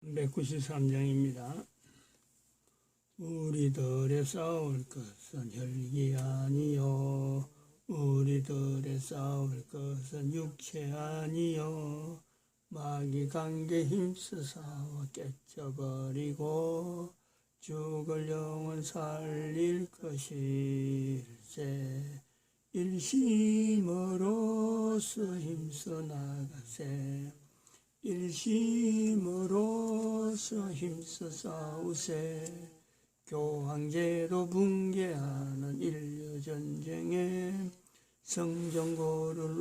193장입니다. 우리들의 싸울 것은 혈기 아니요 우리들의 싸울 것은 육체 아니요 마귀 관계 힘써 싸워 깨쳐버리고 죽을 영혼 살릴 것일세. 일심으로서 힘써 나가세. 일심으로서 힘써 싸우세. 교황제로 붕괴하는 인류전쟁에 성전고를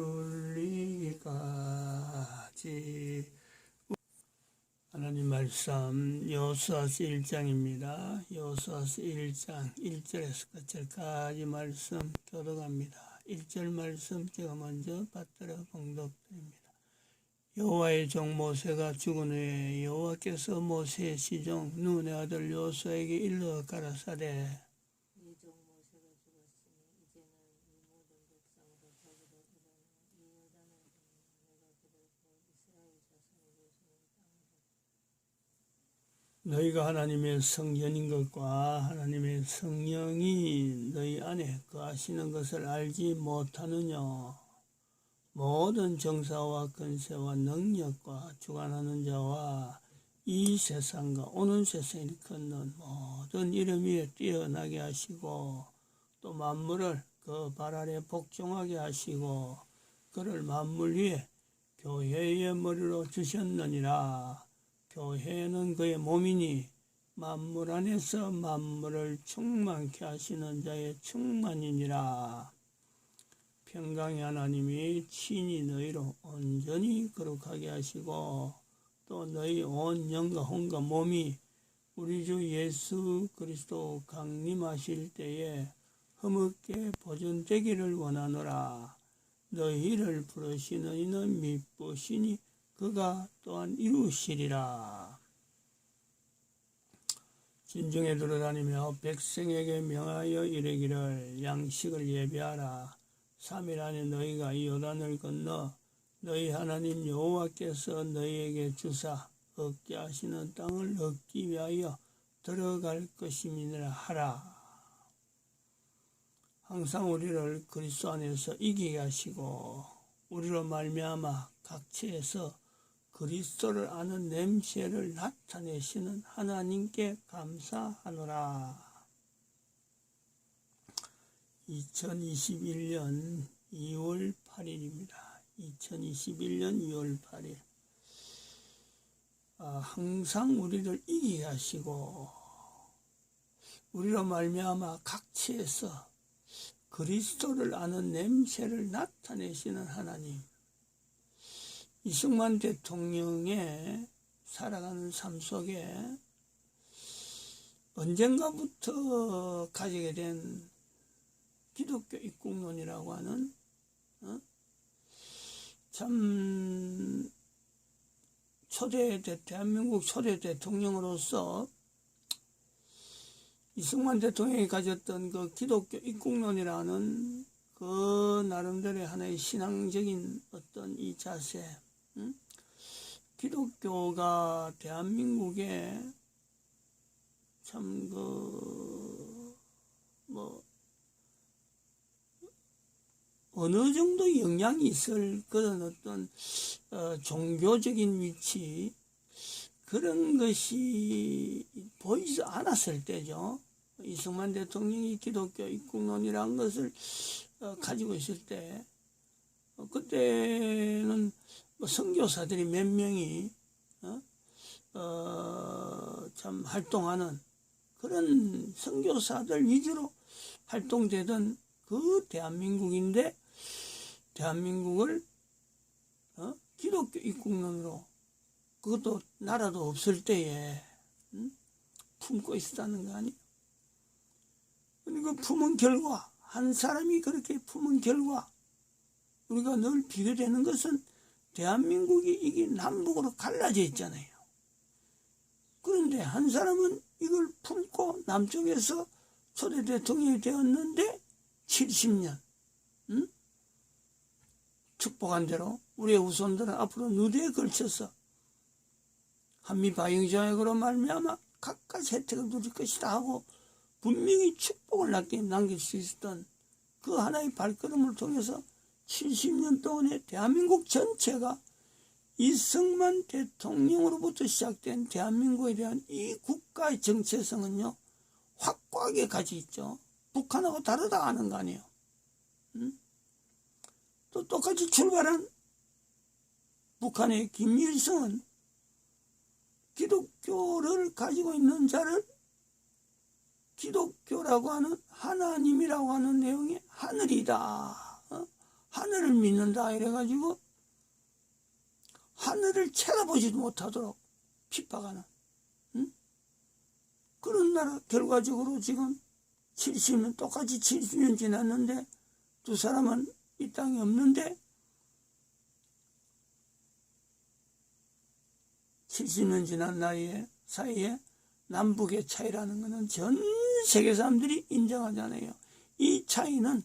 울리기까지. 하나님 말씀 여호수아서 1장입니다. 여호수아서 1장 1절에서 끝절까지 말씀 교독합니다. 1절 말씀 제가 먼저 받들어 봉독드립니다. 여호와의 종 모세가 죽은 후에 여호와께서 모세의 시종 눈의 아들 여호수아에게 일러 가라사대, 네 종 모세가 죽었으니 이제는 이 모든 백성으로 더불어 일어나 이 요단을 건너 내가 그를 볼 이스라엘 자손에게 주는 땅으로. 너희가 하나님의 성전인 것과 하나님의 성령이 너희 안에 거하시는 것을 알지 못하느냐. 모든 정사와 권세와 능력과 주관하는 자와 이 세상과 오는 세상을 걷는 모든 이름 위에 뛰어나게 하시고 또 만물을 그 발 아래 복종하게 하시고 그를 만물 위에 교회의 머리로 주셨느니라. 교회는 그의 몸이니 만물 안에서 만물을 충만케 하시는 자의 충만이니라. 평강의 하나님이 친히 너희로 온전히 거룩하게 하시고 또 너희 온 영과 혼과 몸이 우리 주 예수 그리스도 강림하실 때에 흐뭇게 보존되기를 원하노라. 너희를 부르시는 이는 미쁘시니 그가 또한 이루시리라. 진중에 들어다니며 백성에게 명하여 이르기를 양식을 예비하라. 3일 안에 너희가 이 요단을 건너 너희 하나님 여호와께서 너희에게 주사 얻게 하시는 땅을 얻기 위하여 들어갈 것임이니라 하라. 항상 우리를 그리스도 안에서 이기게 하시고 우리로 말미암아 각처에서 그리스도를 아는 냄새를 나타내시는 하나님께 감사하노라. 2021년 2월 8일입니다. 2021년 2월 8일. 항상 우리를 이기게 하시고 우리로 말미암아 각처에서 그리스도를 아는 냄새를 나타내시는 하나님. 이승만 대통령의 살아가는 삶 속에 언젠가부터 가지게 된 기독교 입국론이라고 하는 참 대한민국 초대 대통령으로서 이승만 대통령이 가졌던 그 기독교 입국론이라는 그 나름대로의 하나의 신앙적인 어떤 이 자세, 기독교가 대한민국에 참 어느 정도 영향이 있을 그런 어떤 종교적인 위치, 그런 것이 보이지 않았을 때죠. 이승만 대통령이 기독교 입국론이라는 것을 가지고 있을 때, 그때는 선교사들이 몇 명이 참 활동하는 그런 선교사들 위주로 활동되던 그 대한민국인데, 대한민국을 기독교 입국론으로, 그것도 나라도 없을 때에 품고 있었다는 거 아니에요? 그리고 품은 결과, 한 사람이 그렇게 품은 결과, 우리가 늘 비교되는 것은 대한민국이 이게 남북으로 갈라져 있잖아요. 그런데 한 사람은 이걸 품고 남쪽에서 초대 대통령이 되었는데 70년 축복한 대로 우리의 후손들은 앞으로 누대에 걸쳐서 한미 방위조약으로 말미암아 각각 혜택을 누릴 것이다 하고 분명히 축복을 남길 수 있었던 그 하나의 발걸음을 통해서 70년 동안의 대한민국 전체가 이승만 대통령으로부터 시작된 대한민국에 대한 이 국가의 정체성은요, 확고하게 가지고 있죠. 북한하고 다르다 하는 거 아니에요. 또 똑같이 출발한 북한의 김일성은 기독교를 가지고 있는 자를 기독교라고 하는 하나님이라고 하는 내용의 하늘이다, 하늘을 믿는다 이래가지고 하늘을 쳐다보지도 못하도록 핍박하는 그런 나라. 결과적으로 지금 70년, 똑같이 70년 지났는데 두 사람은 이 땅에 없는데 70년 지난 사이에 남북의 차이라는 것은 전 세계 사람들이 인정하잖아요. 이 차이는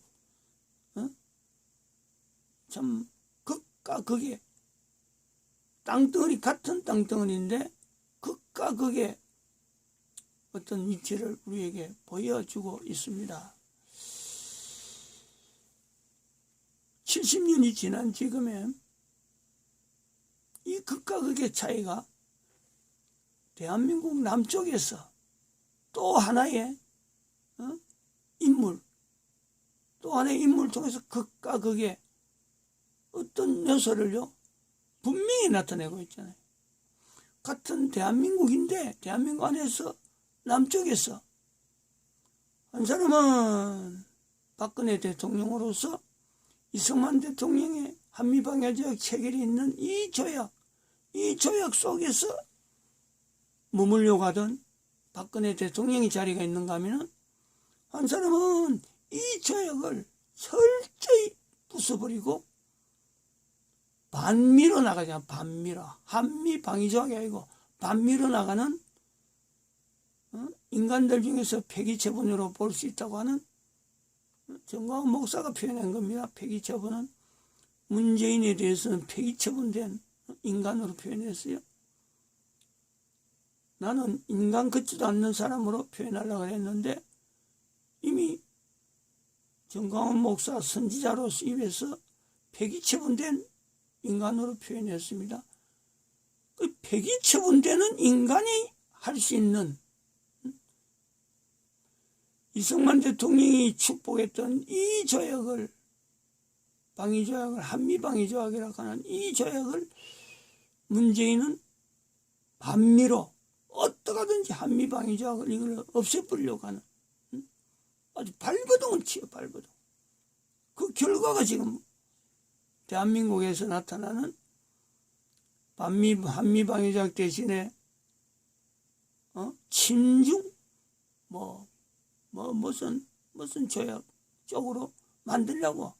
참 극과 극의 땅덩어리, 같은 땅덩어리인데 극과 극의 어떤 위치를 우리에게 보여주고 있습니다. 70년이 지난 지금에 이 극과 극의 차이가 대한민국 남쪽에서 또 하나의 인물, 또 하나의 인물을 통해서 극과 극의 어떤 요소를요 분명히 나타내고 있잖아요. 같은 대한민국인데 대한민국 안에서 남쪽에서 한 사람은 박근혜 대통령으로서 이승만 대통령의 한미방위조약 체결이 있는 이 조약 속에서 머물려고 하던 박근혜 대통령의 자리가 있는가 하면은 한 사람은 이 조약을 철저히 부숴버리고 반미로 나가잖아. 반미로. 한미방위조약이 아니고 반미로 나가는 인간들 중에서 폐기처분으로 볼 수 있다고 하는 정광훈 목사가 표현한 겁니다. 폐기처분은 문재인에 대해서는 폐기처분된 인간으로 표현했어요. 나는 인간 같지도 않는 사람으로 표현하려고 했는데 이미 정광훈 목사 선지자로서 입에서 폐기처분된 인간으로 표현했습니다. 그 폐기처분되는 인간이 할 수 있는 이승만 대통령이 축복했던 이 조약을, 방위조약을, 한미방위조약이라고 하는 이 조약을 문재인은 반미로 어떻게든지 한미방위조약을 이걸 없애버리려고 하는 아주 발버둥을 치요. 발버둥. 그 결과가 지금 대한민국에서 나타나는 한미방위조약 대신에 친중 무슨 조약 쪽으로 만들려고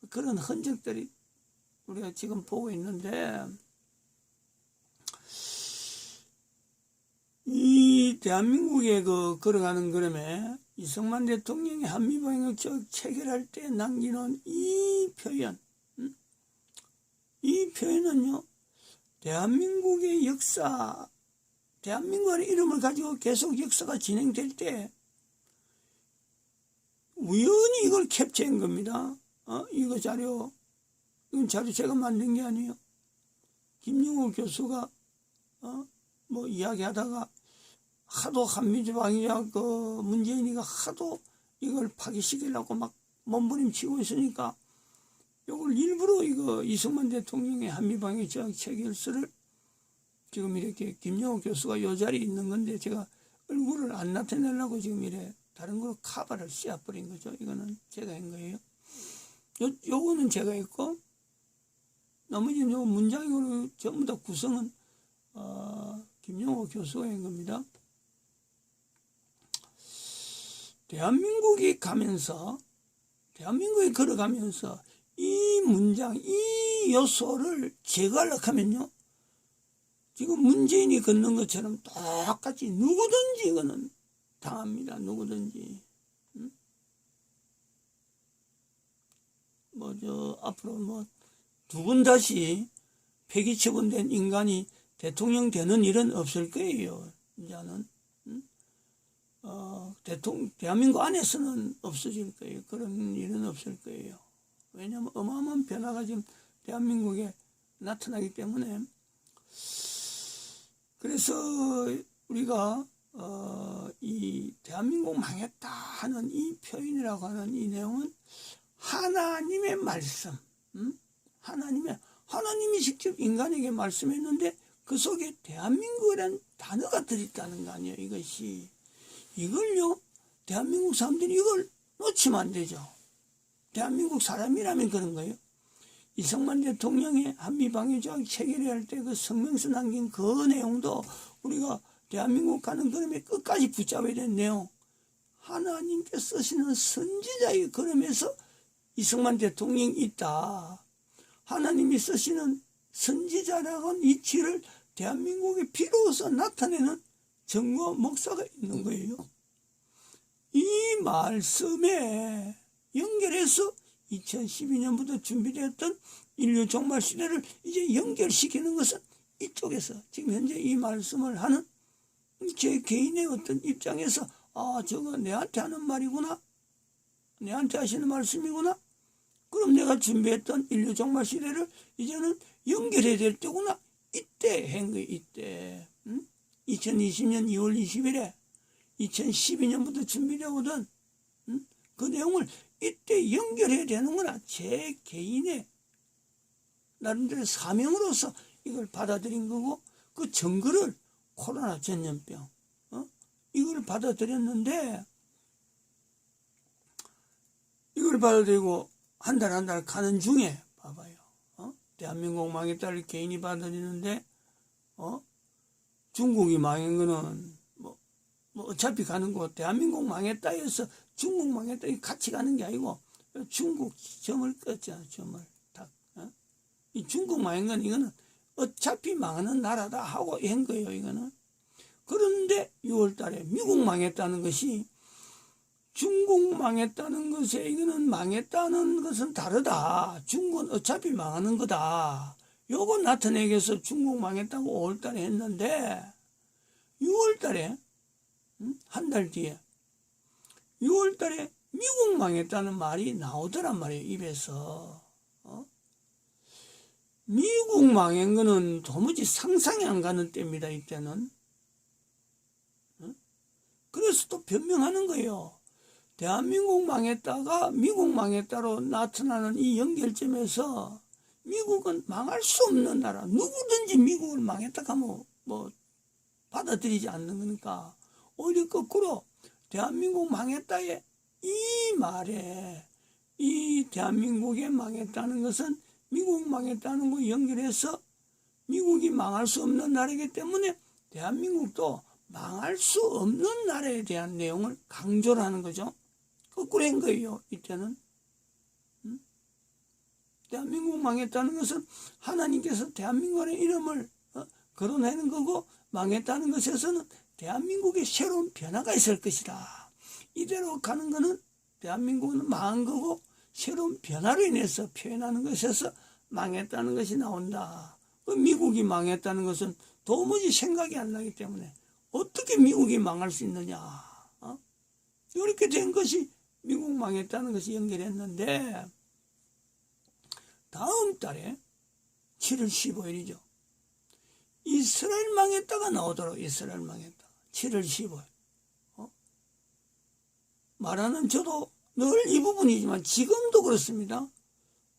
그런 흔적들이 우리가 지금 보고 있는데, 이 대한민국에 걸어가는 그림에 이승만 대통령이 한미방위조약 체결할 때 남기는 이 표현, 이 표현은요 대한민국의 역사, 대한민국의 이름을 가지고 계속 역사가 진행될 때 우연히 이걸 캡처한 겁니다. 이거 자료, 이건 자료 제가 만든 게 아니에요. 김영호 교수가 이야기하다가 하도 한미방위조약 문재인이가 하도 이걸 파기시키려고 막 몸부림치고 있으니까 이걸 일부러 이승만 대통령의 한미방위조약 체결서를 지금 이렇게 김영호 교수가 이 자리에 있는 건데 제가 얼굴을 안 나타내려고 지금 이래 다른 걸로 카바를 씌워버린 거죠. 이거는 제가 한 거예요. 요거는 제가 했고 나머지는 요 문장으로 전부 다 구성은 김영호 교수가 한 겁니다. 대한민국에 걸어가면서 이 문장, 이 요소를 제거하려고 하면요 지금 문재인이 걷는 것처럼 똑같이 누구든지 이거는 당합니다. 누구든지. 앞으로 두 번 다시 폐기 처분된 인간이 대통령 되는 일은 없을 거예요. 이제는 대한민국 안에서는 없어질 거예요. 그런 일은 없을 거예요. 왜냐하면 어마어마한 변화가 지금 대한민국에 나타나기 때문에. 그래서 우리가 이 대한민국 망했다 하는 이 표현이라고 하는 이 내용은 하나님의 말씀, 하나님이 직접 인간에게 말씀했는데 그 속에 대한민국이라는 단어가 들어있다는 거 아니에요. 이걸요, 대한민국 사람들이 이걸 놓치면 안 되죠. 대한민국 사람이라면 그런 거예요. 이승만 대통령의 한미방위조약 체결할 때 그 성명서 남긴 그 내용도 우리가 대한민국 가는 걸음에 끝까지 붙잡아야 되는 내용. 하나님께 쓰시는 선지자의 걸음에서 이승만 대통령이 있다. 하나님이 쓰시는 선지자라는 이치를 대한민국에 비로소 나타내는 정거 목사가 있는 거예요. 이 말씀에 연결해서 2012년부터 준비되었던 인류 종말 시대를 이제 연결시키는 것은 이쪽에서 지금 현재 이 말씀을 하는 제 개인의 어떤 입장에서 저거 내한테 하는 말이구나, 내한테 하시는 말씀이구나, 그럼 내가 준비했던 인류 종말 시대를 이제는 연결해야 될 때구나, 이때 한 거예요. 이때 2020년 2월 20일에 2012년부터 준비되거든. 그 내용을 이때 연결해야 되는구나. 제 개인의 나름대로 사명으로서 이걸 받아들인 거고, 그 증거를 코로나 전염병 이걸 받아들였는데, 이걸 받아들이고 한 달 가는 중에 봐봐요. 대한민국 망했다를 개인이 받아들이는데 중국이 망한 거는 뭐 어차피 가는 거, 대한민국 망했다 해서 중국 망했다 같이 가는 게 아니고 중국 점을 껐잖아. 점을 딱. 이 중국 망한 건 이거는 어차피 망하는 나라다 하고 한 거예요. 이거는. 그런데 6월 달에 미국 망했다는 것이 중국 망했다는 것에, 이거는 망했다는 것은 다르다. 중국은 어차피 망하는 거다. 요거 나타내기 위해서 중국 망했다고 5월 달에 했는데 6월 달에 한 달 뒤에 6월 달에 미국 망했다는 말이 나오더란 말이에요. 입에서. 미국 망한 거는 도무지 상상이 안 가는 때입니다. 이때는. 그래서 또 변명하는 거예요. 대한민국 망했다가 미국 망했다로 나타나는 이 연결점에서 미국은 망할 수 없는 나라, 누구든지 미국을 망했다 하면 뭐 받아들이지 않는 거니까, 오히려 거꾸로 대한민국 망했다의 이 말에, 이 대한민국에 망했다는 것은 미국 망했다는 거 연결해서 미국이 망할 수 없는 나라이기 때문에 대한민국도 망할 수 없는 나라에 대한 내용을 강조를 하는 거죠. 거꾸로 한 거예요. 이때는. 대한민국 망했다는 것은 하나님께서 대한민국의 이름을 거론하는 거고, 망했다는 것에서는 대한민국의 새로운 변화가 있을 것이다. 이대로 가는 거는 대한민국은 망한 거고, 새로운 변화로 인해서 표현하는 것에서 망했다는 것이 나온다. 미국이 망했다는 것은 도무지 생각이 안 나기 때문에 어떻게 미국이 망할 수 있느냐. 이렇게 된 것이 미국 망했다는 것이 연결했는데, 다음 달에 7월 15일이죠. 이스라엘 망했다가 나오도록. 이스라엘 망했다. 7월 15일. 말하는 저도 늘 이 부분이지만 지금도 그렇습니다.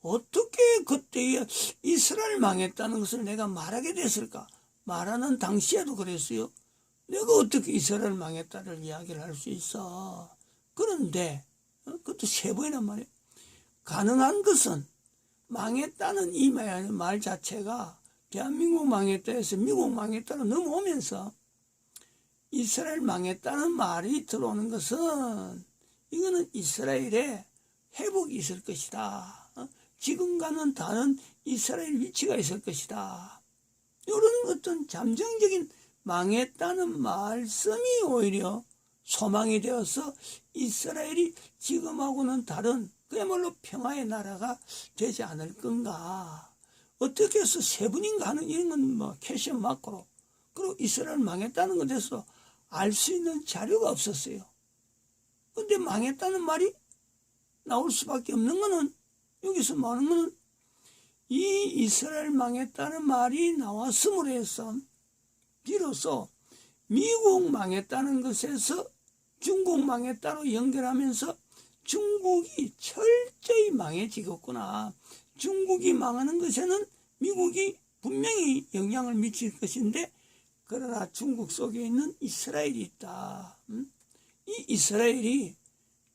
어떻게 그때에 이스라엘 망했다는 것을 내가 말하게 됐을까? 말하는 당시에도 그랬어요. 내가 어떻게 이스라엘 망했다를 이야기를 할 수 있어? 그런데 그것도 세 번이란 말이에요. 가능한 것은 망했다는 이 말 자체가 대한민국 망했다 해서 미국 망했다로 넘어오면서 이스라엘 망했다는 말이 들어오는 것은, 이거는 이스라엘에 회복이 있을 것이다. 지금과는 다른 이스라엘 위치가 있을 것이다. 이런 어떤 잠정적인 망했다는 말씀이 오히려 소망이 되어서 이스라엘이 지금하고는 다른 그야말로 평화의 나라가 되지 않을 건가. 어떻게 해서 세 분인가 하는 이런 건 뭐 캐시언 마크로, 그리고 이스라엘 망했다는 것에 대해서 알 수 있는 자료가 없었어요. 근데 망했다는 말이 나올 수밖에 없는 거는, 여기서 말하는 거는 이 이스라엘 망했다는 말이 나왔음으로 해서 비로소 미국 망했다는 것에서 중국 망했다로 연결하면서 중국이 철저히 망해지겠구나. 중국이 망하는 것에는 미국이 분명히 영향을 미칠 것인데, 그러나 중국 속에 있는 이스라엘이 있다. 이 이스라엘이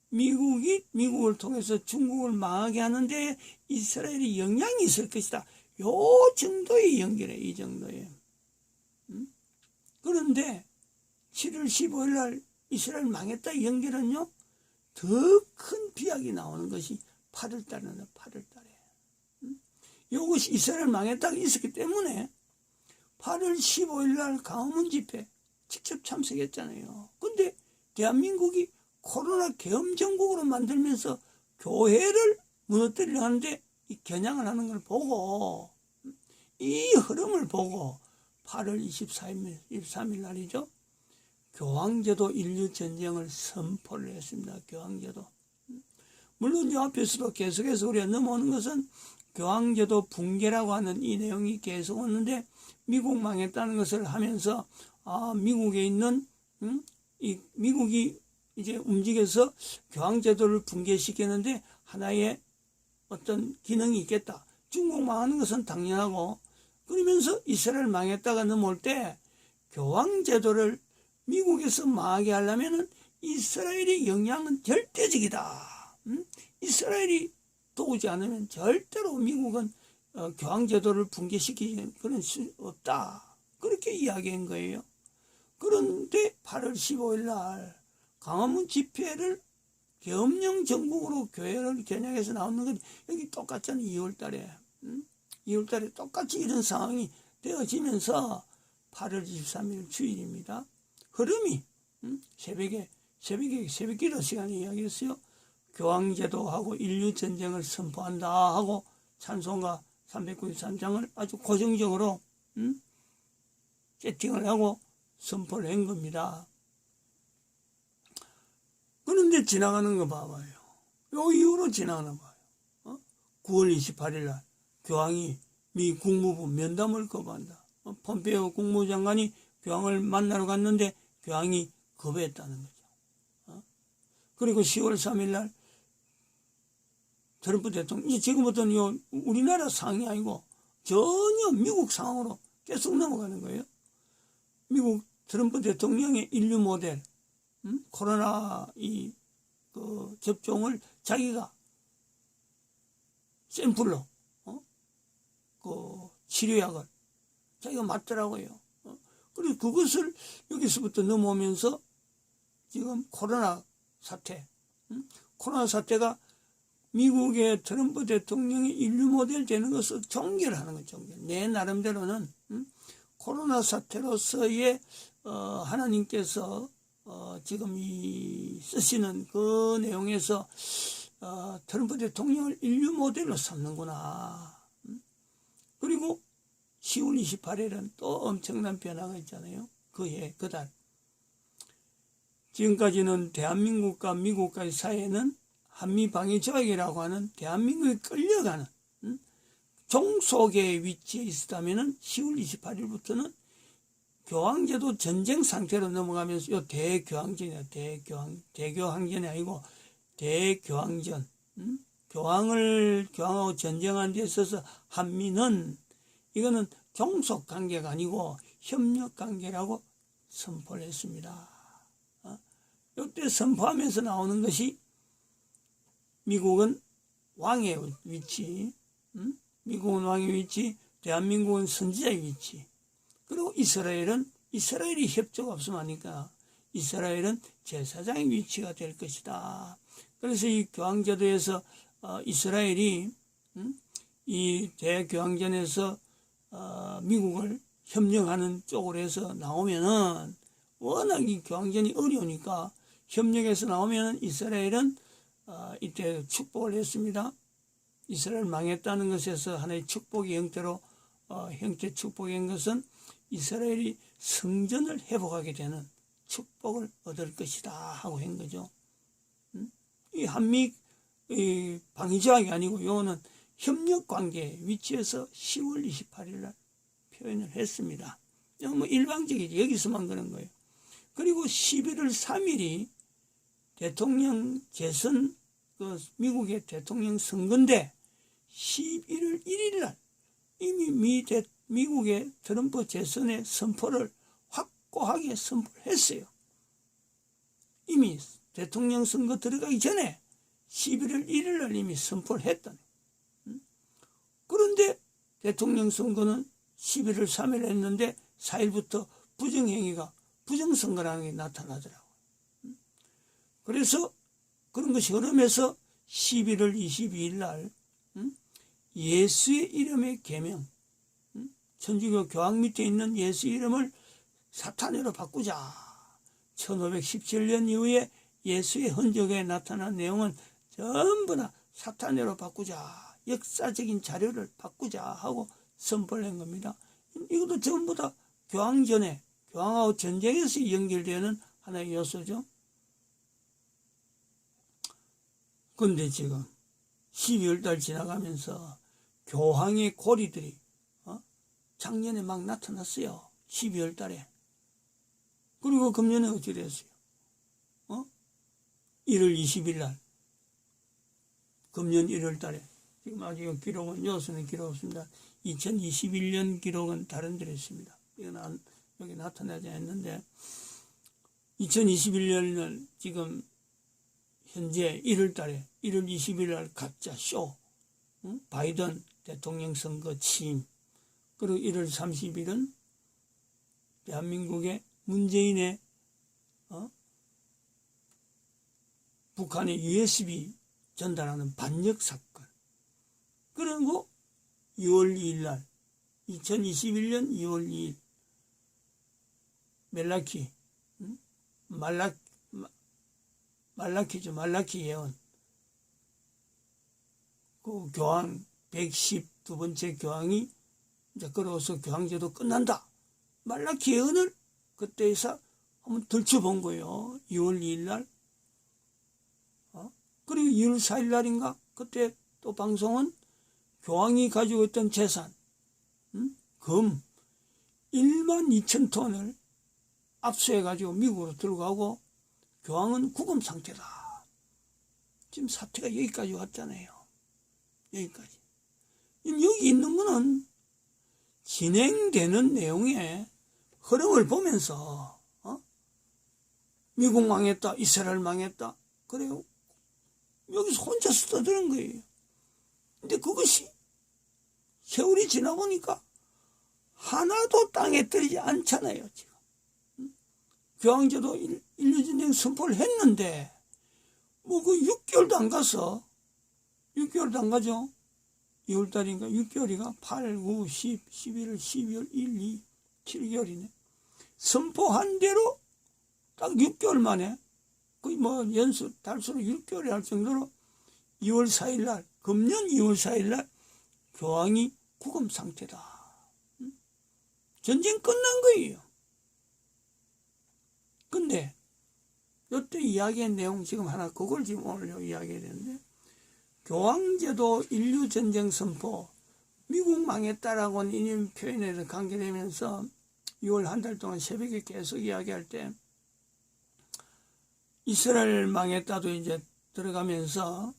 미국을 통해서 중국을 망하게 하는데 이스라엘이 영향이 있을 것이다. 요 정도의 연결해, 이 정도에. 그런데 7월 15일 날 이스라엘 망했다 연결은요, 더 큰 비약이 나오는 것이 8월 달에는 8월 달에. 이것이 이스라엘 망했다가 있었기 때문에 8월 15일 날 광화문 집회 직접 참석했잖아요. 근데 대한민국이 코로나 계엄정국으로 만들면서 교회를 무너뜨리려 하는데 이 겨냥을 하는 걸 보고, 이 흐름을 보고 8월 23일 날이죠. 교황제도 인류전쟁을 선포를 했습니다. 교황제도. 물론 이 앞에서도 계속해서 우리가 넘어오는 것은 교황제도 붕괴라고 하는 이 내용이 계속 오는데, 미국 망했다는 것을 하면서 미국에 있는 미국이 이제 움직여서 교황제도를 붕괴시키는데 하나의 어떤 기능이 있겠다. 중국 망하는 것은 당연하고, 그러면서 이스라엘 망했다가 넘어올 때 교황제도를 미국에서 망하게 하려면은 이스라엘의 영향은 절대적이다. 이스라엘이 도우지 않으면 절대로 미국은 교황제도를 붕괴시키는 그런 수 없다. 그렇게 이야기한 거예요. 그런데 8월 15일 날 광화문 집회를 계엄령 정국으로 교회를 겨냥해서 나오는 건 여기 똑같잖아요. 2월 달에. 2월 달에 똑같이 이런 상황이 되어지면서 8월 23일 주일입니다. 흐름이 새벽 기도 시간에 이야기했어요. 교황제도하고 인류전쟁을 선포한다 하고 찬송가 393장을 아주 고정적으로 세팅을 하고 선포를 한 겁니다. 그런데 지나가는 거 봐봐요. 요 이후로 지나가는 거 봐요. 9월 28일 날 교황이 미 국무부 면담을 거부한다. 폼페이오 국무장관이 교황을 만나러 갔는데 교황이 거부했다는 거죠. 그리고 10월 3일 날 트럼프 대통령이, 지금부터는 우리나라 상황이 아니고 전혀 미국 상황으로 계속 넘어가는 거예요. 미국 트럼프 대통령의 인류 모델, 코로나 접종을 자기가 샘플로 치료약을 자기가 맞더라고요. 그리고 그것을 여기서부터 넘어오면서 지금 코로나 사태가 미국의 트럼프 대통령이 인류 모델 되는 것을 종결하는 거죠. 내 나름대로는 코로나 사태로서의 하나님께서 지금 쓰시는 그 내용에서 트럼프 대통령을 인류 모델로 삼는구나. 그리고 10월 28일은 또 엄청난 변화가 있잖아요. 그달. 지금까지는 대한민국과 미국과의 사이에는 한미방위조약이라고 하는 대한민국이 끌려가는 종속의 위치에 있었다면 10월 28일부터는 교황제도 전쟁 상태로 넘어가면서 요 대교황전이야. 대교황전이 아니고 대교황전. 교황하고 전쟁하는 데 있어서 한미는 이거는 종속 관계가 아니고 협력 관계라고 선포를 했습니다. 이때 선포하면서 나오는 것이 미국은 왕의 위치, 미국은 왕의 위치, 대한민국은 선지자의 위치, 그리고 이스라엘이 협조가 없으면 하니까 이스라엘은 제사장의 위치가 될 것이다. 그래서 이 교황제도에서 이스라엘이 이 대교황전에서 미국을 협력하는 쪽으로 해서 나오면은 워낙 이 교황전이 어려우니까 협력해서 나오면은 이스라엘은 이때 축복을 했습니다. 이스라엘 망했다는 것에서 하나의 축복의 형태로 형태 축복인 것은 이스라엘이 성전을 회복하게 되는 축복을 얻을 것이다 하고 한 거죠. 이 한미 방위조약이 아니고 요거는 협력관계의 위치에서 10월 28일 날 표현을 했습니다. 너무 일방적이지. 여기서만 그런 거예요. 그리고 11월 3일이 대통령 재선, 미국의 대통령 선거인데 11월 1일 날 이미 미국의 트럼프 재선의 선포를 확고하게 선포했어요. 이미 대통령 선거 들어가기 전에 11월 1일 날 이미 선포를 했다네. 그런데 대통령 선거는 11월 3일 했는데 4일부터 부정행위가 부정선거라는 게 나타나더라고요. 그래서 그런 것이 흐름에서 11월 22일 날 예수의 이름의 계명, 천주교 교황 밑에 있는 예수 이름을 사탄으로 바꾸자. 1517년 이후에 예수의 흔적에 나타난 내용은 전부 다 사탄으로 바꾸자. 역사적인 자료를 바꾸자 하고 선포를 한 겁니다. 이것도 전부 다 교황전에, 교황하고 전쟁에서 연결되는 하나의 요소죠. 근데 지금 12월 달 지나가면서 교황의 고리들이 작년에 막 나타났어요. 12월 달에. 그리고 금년에 어찌 됐어요? 1월 20일 날. 금년 1월 달에. 지금 아직 기록은, 요수는 기록 없습니다. 2021년 기록은 다른 데로 있습니다. 이건 여기 나타나지 않는데, 2021년은 지금 현재 1월 달에, 1월 20일 날 가짜 쇼, 바이든 대통령 선거 취임, 그리고 1월 30일은 대한민국의 문재인의 북한의 USB 전달하는 반역 사건. 그리고 2월 2일 날 2021년 2월 2일 말라키죠. 예언. 그 교황 112번째 교황이 이제 걸어서 교황제도 끝난다. 말라키 예언을 그때에서 한번 들춰본 거예요. 2월 2일 날. 그리고 2월 4일 날인가? 그때 또 방송은 교황이 가지고 있던 재산, 금 1만 2천 톤을 압수해가지고 미국으로 들어가고 교황은 구금 상태다. 지금 사태가 여기까지 왔잖아요. 여기까지. 여기 있는 거는 진행되는 내용의 흐름을 보면서 미국 망했다, 이스라엘 망했다. 그래요. 여기서 혼자서 떠드는 거예요. 근데 그것이 세월이 지나보니까 하나도 땅에 떨어지지 않잖아요, 지금. 교황제도 인류전쟁 선포를 했는데, 뭐 그 6개월도 안 가서, 6개월도 안 가죠? 2월달인가? 6개월이가 8, 9, 10, 11월, 12월, 1, 2, 7개월이네. 선포한 대로 딱 6개월 만에, 거의 뭐 연수, 달수로 6개월이 할 정도로 2월 4일 날, 금년 2월 4일 날 교황이 구금 상태다. 전쟁 끝난 거예요. 근데 이때 이야기한 내용 지금 하나 그걸 지금 오늘 이야기해야 되는데, 교황제도 인류전쟁 선포, 미국 망했다라고는 이념 표현에서 관계되면서 6월 한 달 동안 새벽에 계속 이야기할 때 이스라엘 망했다도 이제 들어가면서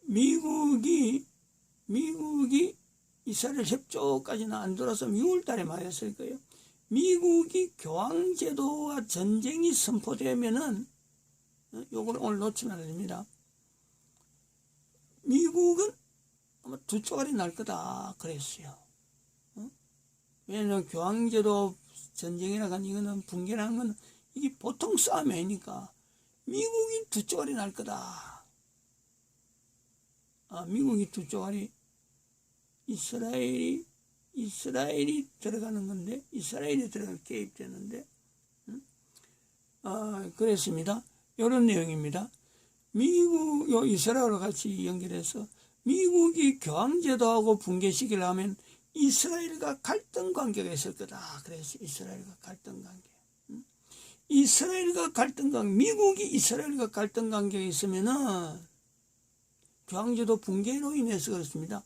미국이 이스라엘 협조까지는 안 돌아서 6월 달에 말했을 거예요. 미국이 교황제도와 전쟁이 선포되면은, 요걸 오늘 놓치면 안 됩니다. 미국은 아마 두 쪼가리 날 거다 그랬어요. 왜냐면 교황제도 전쟁이라고 하는 이거는 붕괴라는 건 이게 보통 싸움이 아니니까 미국이 두 쪼가리 날 거다. 미국이 두 쪼가리, 이스라엘이 들어가는 건데, 이스라엘이 들어갈 개입되는데, 그랬습니다. 이런 내용입니다. 미국, 이스라엘과 같이 연결해서 미국이 교황제도하고 붕괴 시기를 하면 이스라엘과 갈등 관계가 있을 거다. 그래서 이스라엘과 갈등 관계. 이스라엘과 갈등 관계, 미국이 이스라엘과 갈등 관계가 있으면은 교황제도 붕괴로 인해서 그렇습니다.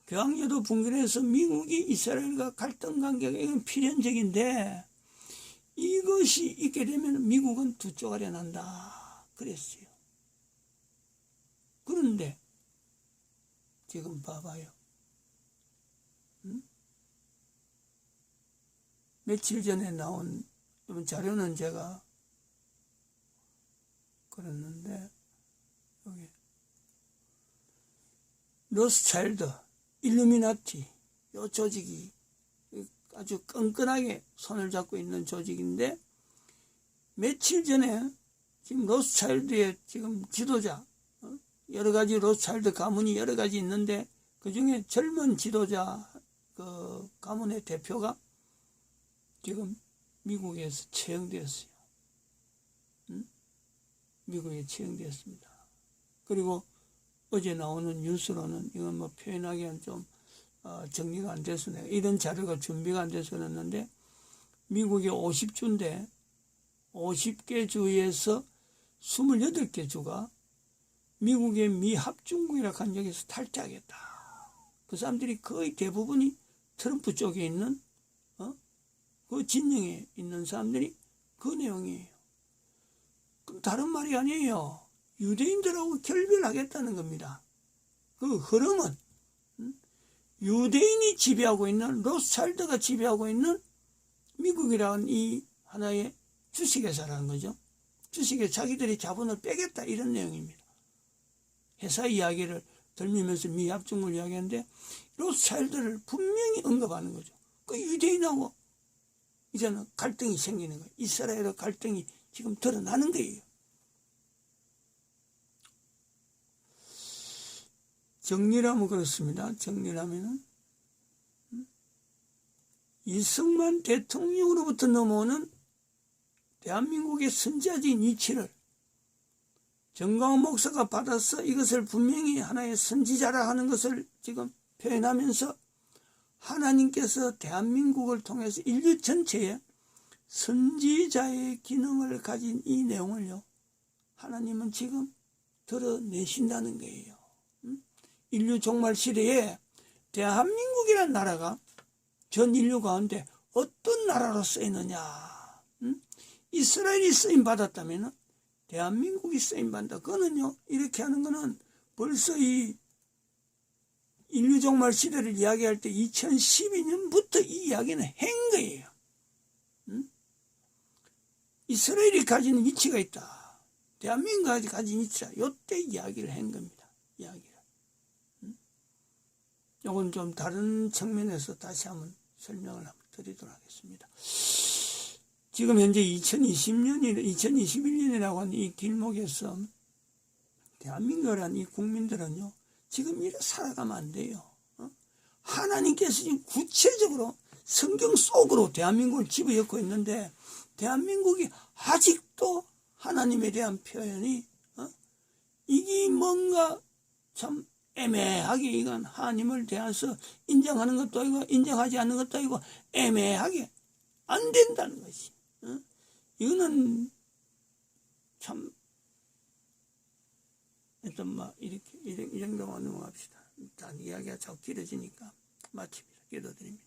교황제도 붕괴로 해서 미국이 이스라엘과 갈등 관계가 이건 필연적인데 이것이 있게 되면 미국은 두 쪼가리 난다. 그랬어요. 그런데 지금 봐봐요. 며칠 전에 나온 자료는 제가 그랬는데 여기 로스차일드, 일루미나티 이 조직이 아주 끈끈하게 손을 잡고 있는 조직인데 며칠 전에 지금 로스차일드의 지금 지도자 여러 가지 로스차일드 가문이 여러 가지 있는데 그 중에 젊은 지도자 그 가문의 대표가 지금 미국에서 채용되었어요. 미국에 채용되었습니다. 그리고 어제 나오는 뉴스로는 이건 뭐 표현하기엔 좀 정리가 안 돼서 내가 이런 자료가 준비가 안 돼서 그랬는데 미국의 50주인데 50개 주에서 28개 주가 미국의 미합중국이라고 한 적에서 탈퇴하겠다. 그 사람들이 거의 대부분이 트럼프 쪽에 있는 그 진영에 있는 사람들이 그 내용이에요. 그럼 다른 말이 아니에요. 유대인들하고 결별하겠다는 겁니다. 그 흐름은 유대인이 지배하고 있는 로스차일드가 지배하고 있는 미국이라는 이 하나의 주식회사라는 거죠. 주식에 자기들이 자본을 빼겠다 이런 내용입니다. 회사 이야기를 들면서 미합중국을 이야기하는데 로스차일드를 분명히 언급하는 거죠. 그 유대인하고 이제는 갈등이 생기는 거예요. 이스라엘의 갈등이 지금 드러나는 거예요. 정리하면 그렇습니다. 정리하면은 이승만 대통령으로부터 넘어오는 대한민국의 선지자적인 이치를 정광훈 목사가 받아서 이것을 분명히 하나의 선지자라 하는 것을 지금 표현하면서 하나님께서 대한민국을 통해서 인류 전체에 선지자의 기능을 가진 이 내용을요, 하나님은 지금 드러내신다는 거예요. 인류 종말 시대에 대한민국이라는 나라가 전 인류 가운데 어떤 나라로 쓰이느냐. 이스라엘이 쓰임 받았다면 대한민국이 쓰임 받는다. 그거는요, 이렇게 하는 거는 벌써 이 인류 종말 시대를 이야기할 때 2012년부터 이 이야기는 한 거예요. 이스라엘이 가지는 위치가 있다. 대한민국이 가진 위치다. 요때 이야기를 한 겁니다. 이야기를. 요건 좀 다른 측면에서 다시 한번 설명을 한번 드리도록 하겠습니다. 지금 현재 2021년이라고 하는 이 길목에서 대한민국이라는 이 국민들은요, 지금 이래 살아가면 안 돼요. 하나님께서 지금 구체적으로 성경 속으로 대한민국을 집어넣고 있는데 대한민국이 아직도 하나님에 대한 표현이 이게 뭔가 참 애매하게 이건 하나님을 대해서 인정하는 것도 아니고 인정하지 않는 것도 아니고 애매하게 안 된다는 것이. 이거는 참 일단 뭐 이렇게 이 정도만 넘어갑시다. 일단 이야기가 자꾸 길어지니까 마칩니다. 기도드립니다.